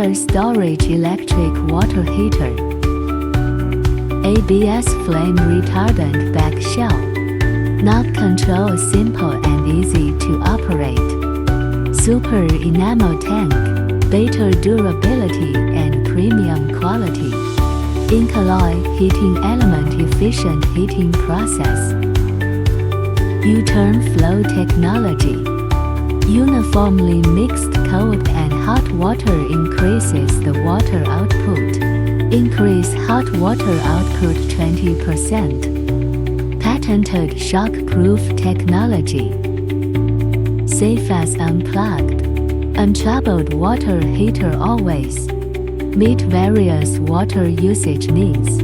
Water storage electric water heater. ABS flame retardant back shell. Knob control simple and easy to operate. Super enamel tank. Better durability and premium quality. Incalloy heating element efficient heating process. U-turn flow technology. Uniformly mixed cold and hot water increases the water output. Increase hot water output 20%. Patented shock-proof technology. Safe as unplugged. Untroubled water heater always. Meet various water usage needs.